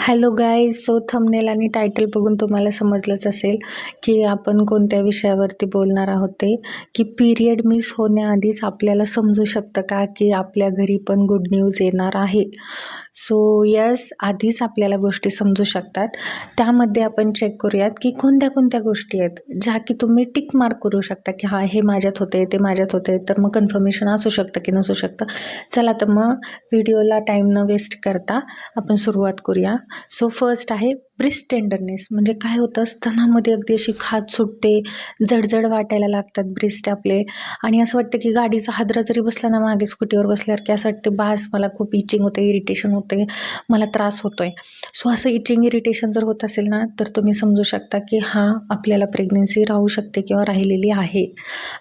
Hello guys. So thumbnail आणि title बघून तुम्हाला समजलंच असेल की आपण कोणत्या विषयावरती बोलणार आहोत ते, की पिरियड मिस होण्याआधीच आपल्याला समजू शकतं का की आपल्या घरी पण गुड न्यूज येणार आहे. सो यस, आधीच आपल्याला गोष्टी समजू शकतात. त्यामध्ये आपण चेक करूयात की कोणत्या कोणत्या गोष्टी आहेत ज्या की तुम्ही टिक मार्क करू शकता की हां, हे माझ्यात होते, ते माझ्यात होते. तर मग कन्फर्मेशन असू शकतं की नसू शकतं. चला तर मग व्हिडिओला टाईम न वेस्ट करता आपण सुरुवात करूया. सो फर्स्ट आहे ब्रेस्ट टेंडरनेस. म्हणजे काय होतं, स्तनामध्ये अगदी अशी खाज सुटते, जडजड वाटायला लागतात ब्रेस्ट आपले, आणि असं वाटतं की गाडीचा हादरा जरी बसला ना मागे स्कूटीवर बसल्यावर, की असं वाटतं बास मला खूप इचिंग होते, इरिटेशन होते, मला त्रास होतोय. सो असं इचिंग इरिटेशन जर होत असेल ना, तर तुम्ही समजू शकता की हां, आपल्याला प्रेग्नेन्सी राहू शकते किंवा राहिलेली आहे.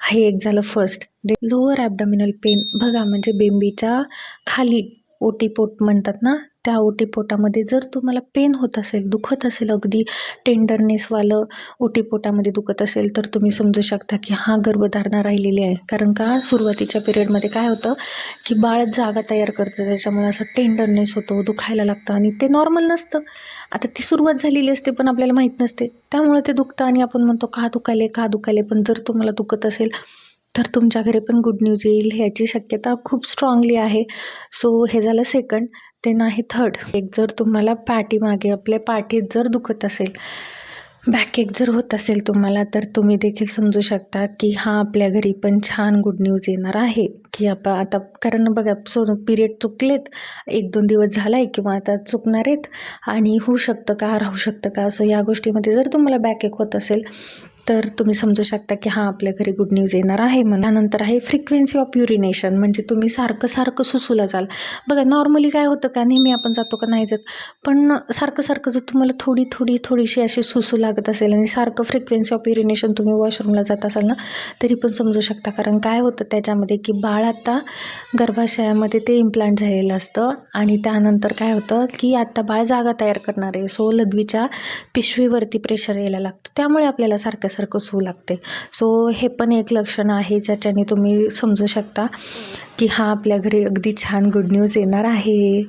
हे एक झालं फर्स्ट. लोअर ॲबडॉमिनल पेन बघा, म्हणजे बेंबीच्या खाली ओटीपोट म्हणतात ना, त्या ओटीपोटामध्ये जर तुम्हाला पेन होत असेल, दुखत असेल, अगदी टेंडरनेसवालं ओटीपोटामध्ये दुखत असेल, तर तुम्ही समजू शकता की हा गर्भधारणा राहिलेली आहे. कारण का सुरुवातीच्या पिरियडमध्ये काय होतं की बाळ जागा तयार करतं, त्याच्यामुळे असं टेंडरनेस होतो, दुखायला लागतं, आणि ते नॉर्मल नसतं. आता ती सुरुवात झालेली असते पण आपल्याला माहीत नसते, त्यामुळे ते दुखतं आणि आपण म्हणतो का दुखायले का दुखायले. पण जर तुम्हाला दुखत असेल तर तुमच्या घरी पण गुड न्यूज येईल ह्याची शक्यता खूप स्ट्रॉंगली आहे. सो हे झालं सेकंड. देन आहे थर्ड. एक जर तुम्हाला पाठीमागे आपल्या पाठीत जर दुखत असेल, बॅकएक जर होत असेल तुम्हाला, तर तुम्ही देखील समजू शकता की हां, आपल्या घरी पण छान गुड न्यूज येणार आहे. की आता कारण बघा, पिरियड चुकलेत, 1-2 दिवस झाला आहे किंवा आता चुकणार आहेत, आणि होऊ शकतं का, राहू शकतं का. सो या गोष्टीमध्ये जर तुम्हाला बॅकएक होत असेल तर तुम्ही समजू शकता की हां, आपल्या घरी गुड न्यूज येणार आहे. म्हणून त्यानंतर आहे फ्रिक्वेन्सी ऑफ युरिनेशन. म्हणजे तुम्ही सारखं सुसूला जाल. बघा नॉर्मली काय होतं का, नेहमी आपण जातो का नाही जात, पण सारखं जर तुम्हाला थोडीशी अशी सुसू लागत असेल आणि सारखं फ्रिक्वेन्सी ऑफ युरिनेशन तुम्ही वॉशरूमला जात असाल ना, तरी पण समजू शकता. कारण काय होतं त्याच्यामध्ये की बाळ आता गर्भाशयामध्ये ते इम्प्लांट झालेलं असतं, आणि त्यानंतर काय होतं की आता बाळ जागा तयार करणार आहे. सो लघवीच्या पिशवीवरती प्रेशर यायला लागतं, त्यामुळे आपल्याला सारखं सू लागते. सो हे पण एक लक्षण आहे ज्याच्याने तुम्ही समजू शकता की हां, आपल्या घरी अगदी छान गुड न्यूज येणार आहे.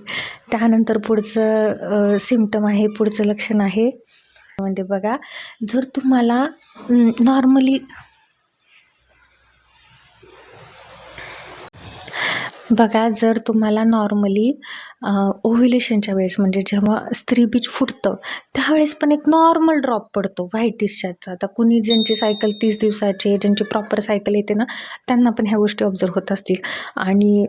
त्यानंतर पुढचं सिम्पटम आहे, पुढचं लक्षण आहे म्हणजे बघा, जर तुम्हाला नॉर्मली जर तुम्हाला नॉर्मली ओव्ह्युलेशनच्या वेळेस, म्हणजे जेव्हा स्त्रीबीज फुटतं त्यावेळेस पण एक नॉर्मल ड्रॉप पडतो व्हाईट डिस्चार्जचा. आता कुणी ज्यांची सायकल 30 दिवसाची, ज्यांची प्रॉपर सायकल येते ना, त्यांना पण ह्या गोष्टी ऑब्झर्व होत असतील. आणि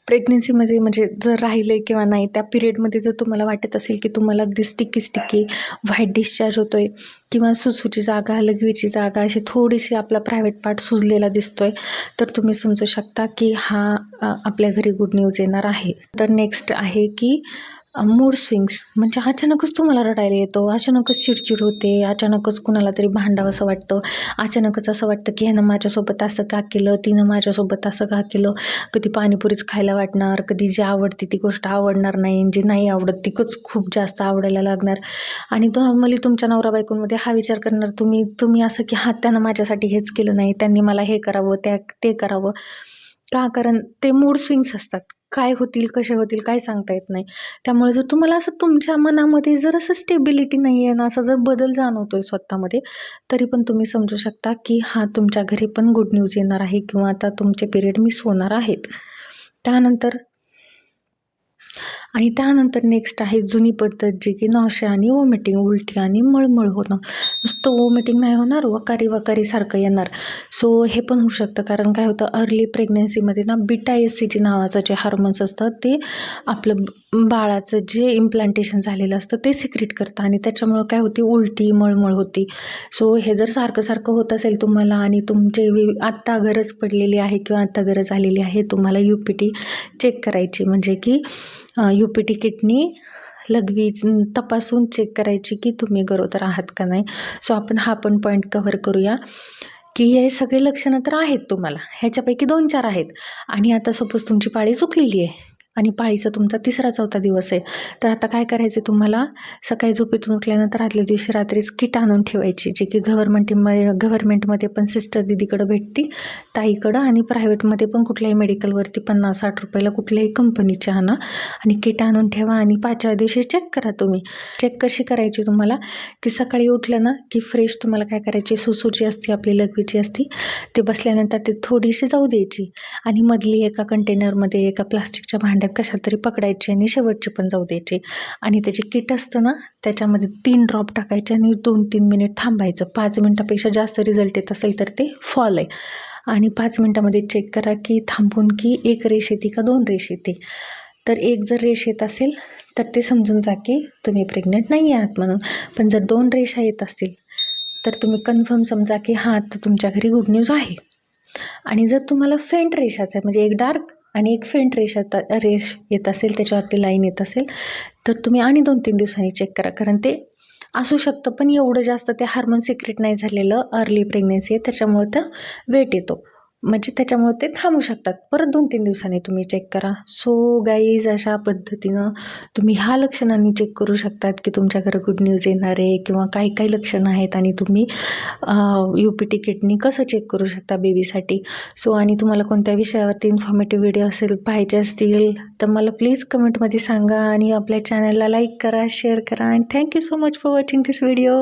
प्रेग्नेन्सीमध्ये म्हणजे जर राहिले किंवा नाही, त्या पिरियडमध्ये जर तुम्हाला वाटत असेल की तुम्हाला अगदी स्टिकी व्हाईट डिस्चार्ज होतोय, किंवा सुसूची जागा, लघवीची जागा अशी थोडीशी आपला प्रायव्हेट पार्ट सुजलेला दिसतोय, तर तुम्ही समजू शकता की हा आपल्या घरी गुड न्यूज येणार आहे. तर नेक्स्ट आहे की मूड स्विंग्स. म्हणजे अचानकच तुम्हाला रडायला येतो, अचानकच चिडचिड होते, अचानकच कुणाला तरी भांडावं असं वाटतं, अचानकच असं वाटतं की ह्यानं माझ्यासोबत असं का केलं, तिनं माझ्यासोबत असं का केलं. कधी पाणीपुरीच खायला वाटणार, कधी जी आवडते ती गोष्ट आवडणार नाही, जी नाही आवडत तीच खूप जास्त आवडायला लागणार. आणि नॉर्मली तुमच्या नवरा बायकोंमध्ये हा विचार करणार तुम्ही असं की हां, त्यानं माझ्यासाठी हेच केलं नाही, त्यांनी मला हे करावं, ते करावं. का? कारण ते मूड स्विंग्स असतात. काय होतील, कसे होतील, काय सांगता येत नाही. त्यामुळे जर तुम्हाला असं तुमच्या मनामध्ये जर असं स्टेबिलिटी नाही आहे ना, असा जर बदल जाणवतोय स्वतःमध्ये, तरी पण तुम्ही समजू शकता की हां, तुमच्या घरी पण गुड न्यूज येणार आहे, किंवा आता तुमचे पिरियड मिस होणार आहेत. त्यानंतर नेक्स्ट आहे जुनी पद्धत, जी की नॉशा आणि वॉमिटिंग, उलटी आणि मळमळ होणं. नुसतं वॉमिटिंग नाही होणार, वकारी सारखं येणार. सो हे पण होऊ शकतं. कारण काय होतं, अर्ली प्रेग्नेन्सीमध्ये ना बीटा एससीजी नावाचं जे हार्मोन्स असतं, ते आपलं बाळाचं जे इम्प्लांटेशन झालेलं असतं ते सिक्रेट करतं, आणि त्याच्यामुळं काय होती, उलटी मळमळ होती. सो हे जर सारखं होत असेल तुम्हाला, आणि तुमचे आत्ता गरज पडलेली आहे किंवा आत्ता गरज आलेली आहे तुम्हाला UPT चेक करायची, म्हणजे की UPT किडनी लघवी तपासून चेक करायची की तुम्ही गरोदर आहात का नाही. सो आपण हा पण पॉईंट कव्हर करूया की हे सगळे लक्षणं तर आहेत तुम्हाला, ह्याच्यापैकी 2-4 आहेत, आणि आता सपोज तुमची पाळी चुकलेली आहे, आणि पाळीचा तुमचा 3रा-4था दिवस आहे. तर आता काय करायचं तुम्हाला, सकाळी झोपेतून उठल्यानंतर आदल्या दिवशी रात्रीच किट आणून ठेवायची, जी की गव्हर्नमेंटमध्ये पण सिस्टर दीदीकडं भेटती, ताईकडं, आणि प्रायव्हेटमध्ये पण कुठल्याही मेडिकलवरती 50-60 रुपयाला कुठल्याही कंपनीची आणा आणि किट आणून ठेवा आणि 5व्या दिवशी चेक करा तुम्ही. चेक कशी करायची तुम्हाला, की सकाळी उठलं ना की फ्रेश तुम्हाला काय करायची, सुसू जी असते आपली लघवीची असती, ते बसल्यानंतर ते थोडीशी जाऊ द्यायची आणि मधली एका कंटेनरमध्ये, एका प्लास्टिकच्या भांड्यात कशात तरी पकडायची आणि शेवटची पण जाऊ द्यायची. आणि त्याचे किट असतं ना, त्याच्यामध्ये 3 ड्रॉप टाकायचे आणि 2-3 मिनिट थांबायचं. 5 मिनिटापेक्षा जास्त रिझल्ट येत असेल तर ते फॉल आहे. आणि 5 मिनिटामध्ये चेक करा की थांबून की 1 रेष येते का 2 रेष येते. तर 1 जर रेष येत असेल तर ते समजून जा की तुम्ही प्रेग्नंट नाही आहात म्हणून. पण जर 2 रेषा येत असतील तर तुम्ही कन्फर्म समजा की हां, तर तुमच्या घरी गुड न्यूज आहे. आणि जर तुम्हाला फेंट रेषाचा म्हणजे एक डार्क आणि एक फेंट रेष येत असेल, त्याच्यावरती लाईन येत असेल, तर तुम्ही आणि 2-3 दिवसांनी चेक करा. कारण ते असू शकतं, पण एवढं जास्त ते हार्मोन सिक्रेट नाही झालेलं, अर्ली प्रेग्नन्सी आहे, त्याच्यामुळं तर वेट येतो. म्हणजे त्याच्यामुळे ते थांबू शकतात. परत 2-3 दिवसांनी तुम्ही चेक करा. सो गाईज, अशा पद्धतीनं तुम्ही ह्या लक्षणांनी चेक करू शकतात की तुमच्या घरी गुड न्यूज येणार आहे किंवा काही काही लक्षणं आहेत आणि तुम्ही UPT किटनी कसं चेक करू शकता बेबीसाठी. सो आणि तुम्हाला कोणत्या विषयावरती इन्फॉर्मेटिव्ह व्हिडिओ पाहिजे असतील तर मला प्लीज कमेंटमध्ये सांगा आणि आपल्या चॅनलला लाईक करा, शेअर करा, and thank you so much for watching this video.